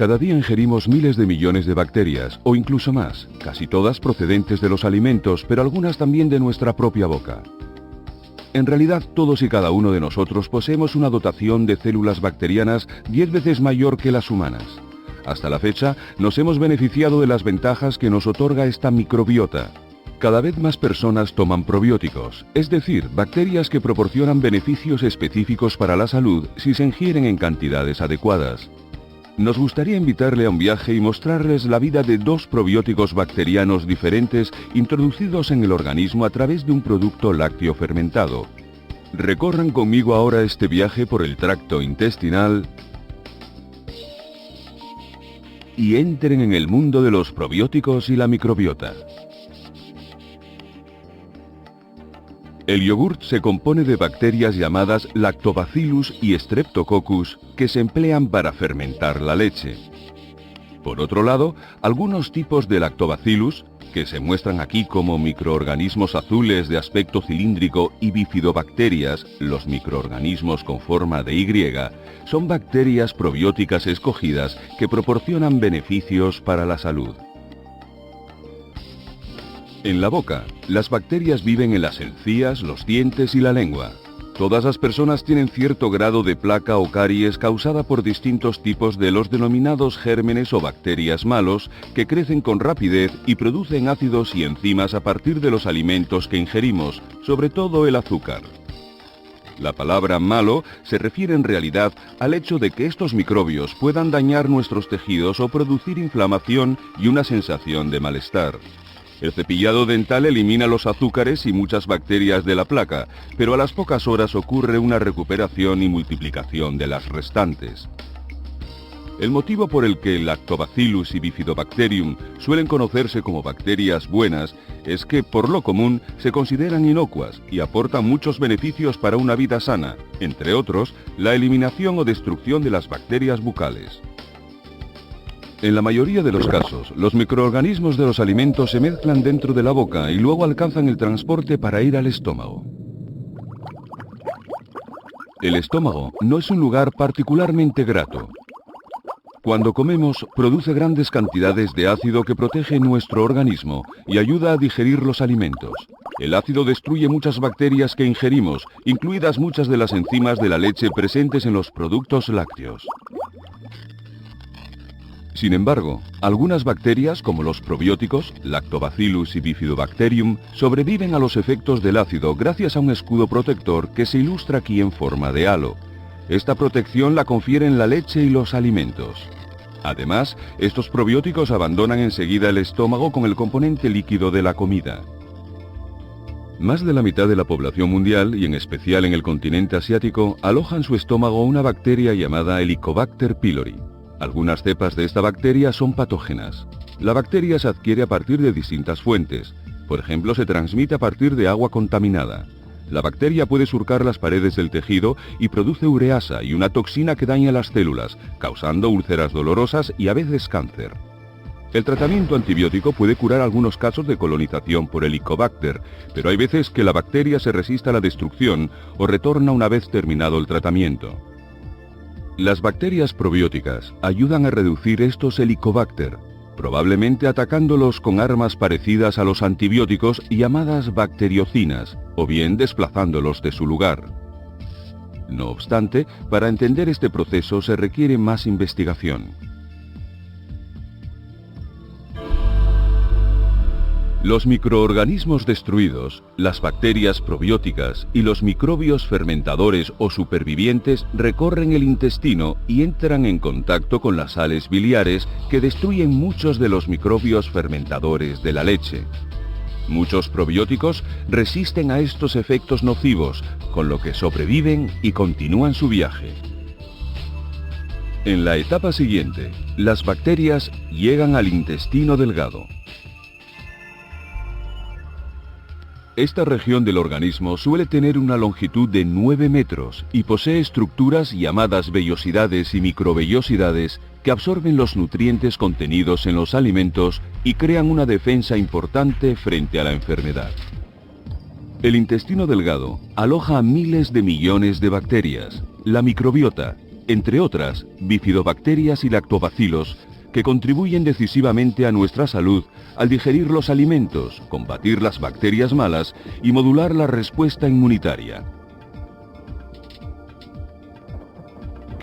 Cada día ingerimos miles de millones de bacterias, o incluso más, casi todas procedentes de los alimentos, pero algunas también de nuestra propia boca. En realidad, todos y cada uno de nosotros poseemos una dotación de células bacterianas 10 veces mayor que las humanas. Hasta la fecha, nos hemos beneficiado de las ventajas que nos otorga esta microbiota. Cada vez más personas toman probióticos, es decir, bacterias que proporcionan beneficios específicos para la salud si se ingieren en cantidades adecuadas. Nos gustaría invitarle a un viaje y mostrarles la vida de dos probióticos bacterianos diferentes introducidos en el organismo a través de un producto lácteo fermentado. Recorran conmigo ahora este viaje por el tracto intestinal y entren en el mundo de los probióticos y la microbiota. El yogurt se compone de bacterias llamadas Lactobacillus y Streptococcus que se emplean para fermentar la leche. Por otro lado, algunos tipos de Lactobacillus, que se muestran aquí como microorganismos azules de aspecto cilíndrico, y bifidobacterias, los microorganismos con forma de Y, son bacterias probióticas escogidas que proporcionan beneficios para la salud. En la boca, las bacterias viven en las encías, los dientes y la lengua. Todas las personas tienen cierto grado de placa o caries causada por distintos tipos de los denominados gérmenes o bacterias malos que crecen con rapidez y producen ácidos y enzimas a partir de los alimentos que ingerimos, sobre todo el azúcar. La palabra malo se refiere en realidad al hecho de que estos microbios puedan dañar nuestros tejidos o producir inflamación y una sensación de malestar. El cepillado dental elimina los azúcares y muchas bacterias de la placa, pero a las pocas horas ocurre una recuperación y multiplicación de las restantes. El motivo por el que Lactobacillus y Bifidobacterium suelen conocerse como bacterias buenas es que, por lo común, se consideran inocuas y aportan muchos beneficios para una vida sana, entre otros, la eliminación o destrucción de las bacterias bucales. En la mayoría de los casos, los microorganismos de los alimentos se mezclan dentro de la boca y luego alcanzan el transporte para ir al estómago. El estómago no es un lugar particularmente grato. Cuando comemos, produce grandes cantidades de ácido que protege nuestro organismo y ayuda a digerir los alimentos. El ácido destruye muchas bacterias que ingerimos, incluidas muchas de las enzimas de la leche presentes en los productos lácteos. Sin embargo, algunas bacterias, como los probióticos, Lactobacillus y Bifidobacterium, sobreviven a los efectos del ácido gracias a un escudo protector que se ilustra aquí en forma de halo. Esta protección la confieren la leche y los alimentos. Además, estos probióticos abandonan enseguida el estómago con el componente líquido de la comida. Más de la mitad de la población mundial, y en especial en el continente asiático, aloja en su estómago una bacteria llamada Helicobacter pylori. Algunas cepas de esta bacteria son patógenas. La bacteria se adquiere a partir de distintas fuentes. Por ejemplo, se transmite a partir de agua contaminada. La bacteria puede surcar las paredes del tejido y produce ureasa y una toxina que daña las células, causando úlceras dolorosas y a veces cáncer. El tratamiento antibiótico puede curar algunos casos de colonización por Helicobacter, pero hay veces que la bacteria se resiste a la destrucción o retorna una vez terminado el tratamiento. Las bacterias probióticas ayudan a reducir estos Helicobacter, probablemente atacándolos con armas parecidas a los antibióticos llamadas bacteriocinas, o bien desplazándolos de su lugar. No obstante, para entender este proceso se requiere más investigación. Los microorganismos destruidos, las bacterias probióticas y los microbios fermentadores o supervivientes recorren el intestino y entran en contacto con las sales biliares que destruyen muchos de los microbios fermentadores de la leche. Muchos probióticos resisten a estos efectos nocivos, con lo que sobreviven y continúan su viaje. En la etapa siguiente, las bacterias llegan al intestino delgado. Esta región del organismo suele tener una longitud de 9 metros y posee estructuras llamadas vellosidades y microvellosidades que absorben los nutrientes contenidos en los alimentos y crean una defensa importante frente a la enfermedad. El intestino delgado aloja a miles de millones de bacterias, la microbiota, entre otras, bifidobacterias y lactobacilos, que contribuyen decisivamente a nuestra salud al digerir los alimentos, combatir las bacterias malas y modular la respuesta inmunitaria.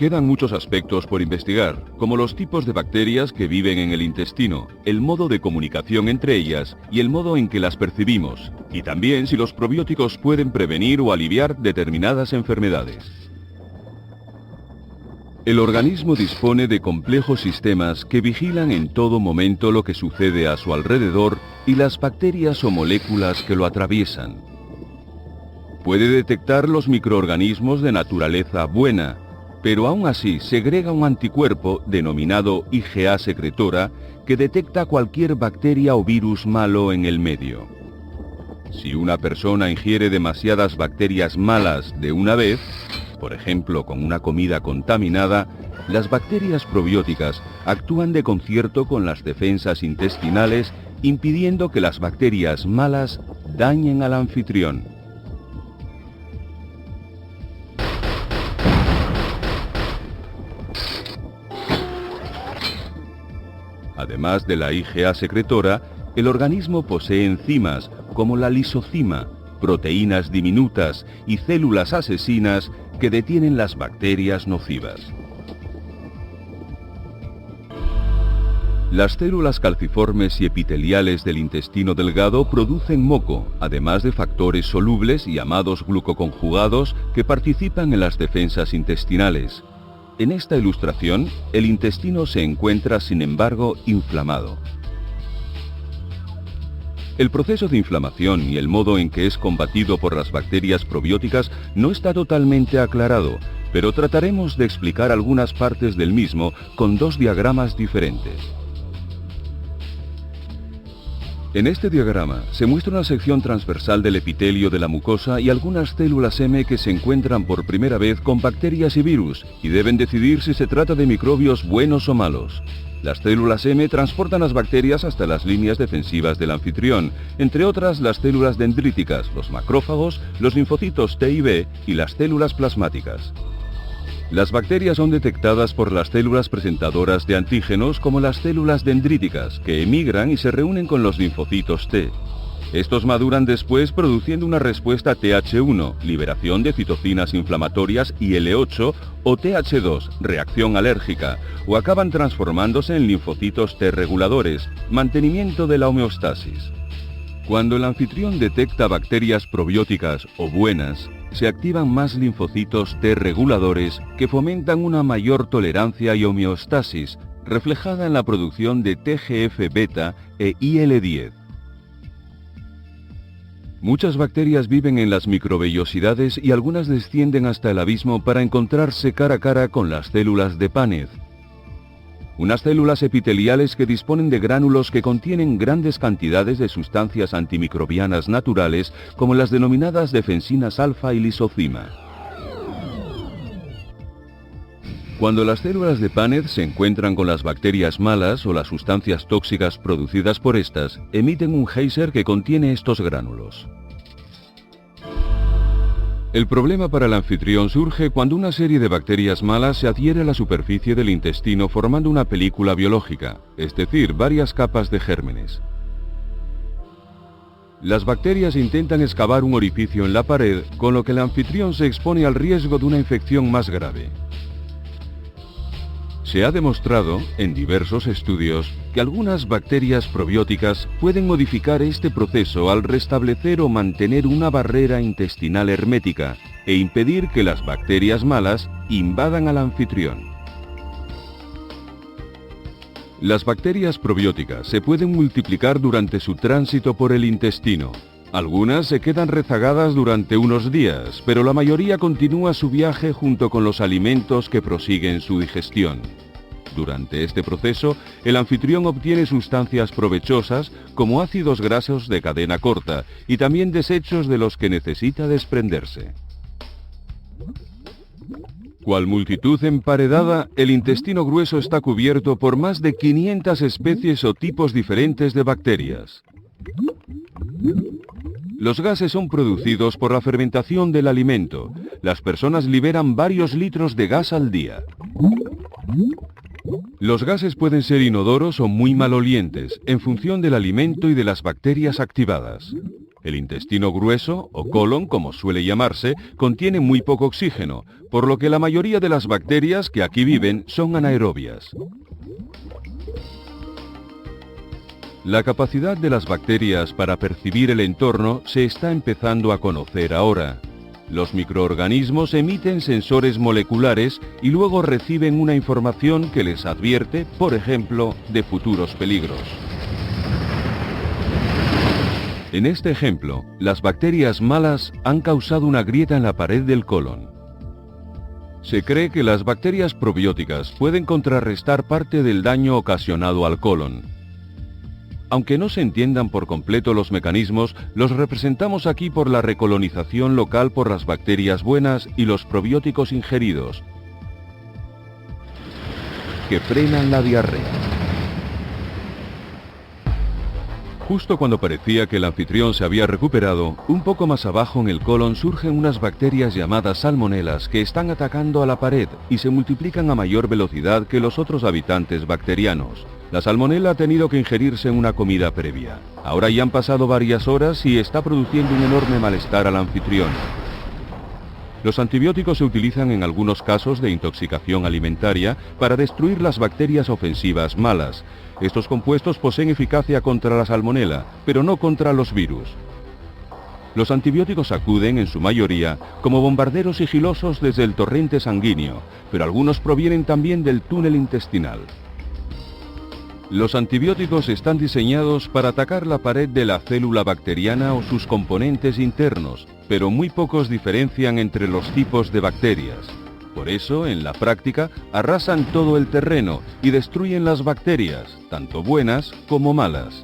Quedan muchos aspectos por investigar, como los tipos de bacterias que viven en el intestino, el modo de comunicación entre ellas y el modo en que las percibimos, y también si los probióticos pueden prevenir o aliviar determinadas enfermedades. El organismo dispone de complejos sistemas que vigilan en todo momento lo que sucede a su alrededor y las bacterias o moléculas que lo atraviesan. Puede detectar los microorganismos de naturaleza buena, pero aún así segrega un anticuerpo denominado IgA secretora que detecta cualquier bacteria o virus malo en el medio. Si una persona ingiere demasiadas bacterias malas de una vez, por ejemplo con una comida contaminada, las bacterias probióticas actúan de concierto con las defensas intestinales, impidiendo que las bacterias malas dañen al anfitrión. Además de la IgA secretora, el organismo posee enzimas como la lisozima, proteínas diminutas y células asesinas que detienen las bacterias nocivas. Las células calciformes y epiteliales del intestino delgado producen moco, además de factores solubles llamados glucoconjugados que participan en las defensas intestinales. En esta ilustración, el intestino se encuentra, sin embargo, inflamado. El proceso de inflamación y el modo en que es combatido por las bacterias probióticas no está totalmente aclarado, pero trataremos de explicar algunas partes del mismo con dos diagramas diferentes. En este diagrama se muestra una sección transversal del epitelio de la mucosa y algunas células M que se encuentran por primera vez con bacterias y virus y deben decidir si se trata de microbios buenos o malos. Las células M transportan las bacterias hasta las líneas defensivas del anfitrión, entre otras las células dendríticas, los macrófagos, los linfocitos T y B y las células plasmáticas. Las bacterias son detectadas por las células presentadoras de antígenos como las células dendríticas, que emigran y se reúnen con los linfocitos T. Estos maduran después produciendo una respuesta Th1, liberación de citocinas inflamatorias, y L8 o Th2, reacción alérgica, o acaban transformándose en linfocitos T reguladores, mantenimiento de la homeostasis. Cuando el anfitrión detecta bacterias probióticas o buenas, se activan más linfocitos T reguladores que fomentan una mayor tolerancia y homeostasis, reflejada en la producción de TGF-beta e IL-10. Muchas bacterias viven en las microvellosidades y algunas descienden hasta el abismo para encontrarse cara a cara con las células de Paneth. Unas células epiteliales que disponen de gránulos que contienen grandes cantidades de sustancias antimicrobianas naturales como las denominadas defensinas alfa y lisozima. Cuando las células de Paneth se encuentran con las bacterias malas o las sustancias tóxicas producidas por estas, emiten un geyser que contiene estos gránulos. El problema para el anfitrión surge cuando una serie de bacterias malas se adhiere a la superficie del intestino formando una película biológica, es decir, varias capas de gérmenes. Las bacterias intentan excavar un orificio en la pared, con lo que el anfitrión se expone al riesgo de una infección más grave. Se ha demostrado, en diversos estudios, que algunas bacterias probióticas pueden modificar este proceso al restablecer o mantener una barrera intestinal hermética e impedir que las bacterias malas invadan al anfitrión. Las bacterias probióticas se pueden multiplicar durante su tránsito por el intestino. Algunas se quedan rezagadas durante unos días, pero la mayoría continúa su viaje junto con los alimentos que prosiguen su digestión. Durante este proceso, el anfitrión obtiene sustancias provechosas como ácidos grasos de cadena corta y también desechos de los que necesita desprenderse. Cual multitud emparedada, el intestino grueso está cubierto por más de 500 especies o tipos diferentes de bacterias. Los gases son producidos por la fermentación del alimento. Las personas liberan varios litros de gas al día. Los gases pueden ser inodoros o muy malolientes, en función del alimento y de las bacterias activadas. El intestino grueso, o colon como suele llamarse, contiene muy poco oxígeno, por lo que la mayoría de las bacterias que aquí viven son anaerobias. La capacidad de las bacterias para percibir el entorno se está empezando a conocer ahora. Los microorganismos emiten sensores moleculares y luego reciben una información que les advierte, por ejemplo, de futuros peligros. En este ejemplo, las bacterias malas han causado una grieta en la pared del colon. Se cree que las bacterias probióticas pueden contrarrestar parte del daño ocasionado al colon. Aunque no se entiendan por completo los mecanismos, los representamos aquí por la recolonización local por las bacterias buenas y los probióticos ingeridos, que frenan la diarrea. Justo cuando parecía que el anfitrión se había recuperado, un poco más abajo en el colon surgen unas bacterias llamadas salmonelas que están atacando a la pared y se multiplican a mayor velocidad que los otros habitantes bacterianos. La salmonela ha tenido que ingerirse en una comida previa. Ahora ya han pasado varias horas y está produciendo un enorme malestar al anfitrión. Los antibióticos se utilizan en algunos casos de intoxicación alimentaria para destruir las bacterias ofensivas malas. Estos compuestos poseen eficacia contra la salmonela, pero no contra los virus. Los antibióticos acuden, en su mayoría, como bombarderos sigilosos desde el torrente sanguíneo, pero algunos provienen también del túnel intestinal. Los antibióticos están diseñados para atacar la pared de la célula bacteriana o sus componentes internos, pero muy pocos diferencian entre los tipos de bacterias. Por eso, en la práctica, arrasan todo el terreno y destruyen las bacterias, tanto buenas como malas.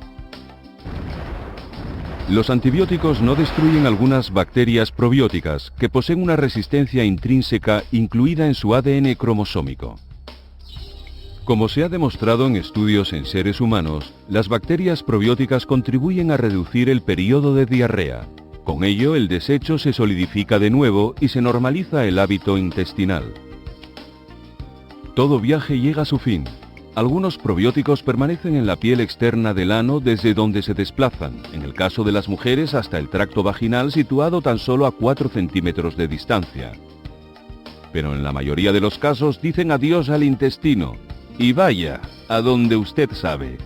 Los antibióticos no destruyen algunas bacterias probióticas que poseen una resistencia intrínseca incluida en su ADN cromosómico. Como se ha demostrado en estudios en seres humanos, las bacterias probióticas contribuyen a reducir el periodo de diarrea. Con ello, el desecho se solidifica de nuevo y se normaliza el hábito intestinal. Todo viaje llega a su fin. Algunos probióticos permanecen en la piel externa del ano desde donde se desplazan, en el caso de las mujeres hasta el tracto vaginal situado tan solo a 4 centímetros de distancia. Pero en la mayoría de los casos dicen adiós al intestino. Y vaya, a donde usted sabe.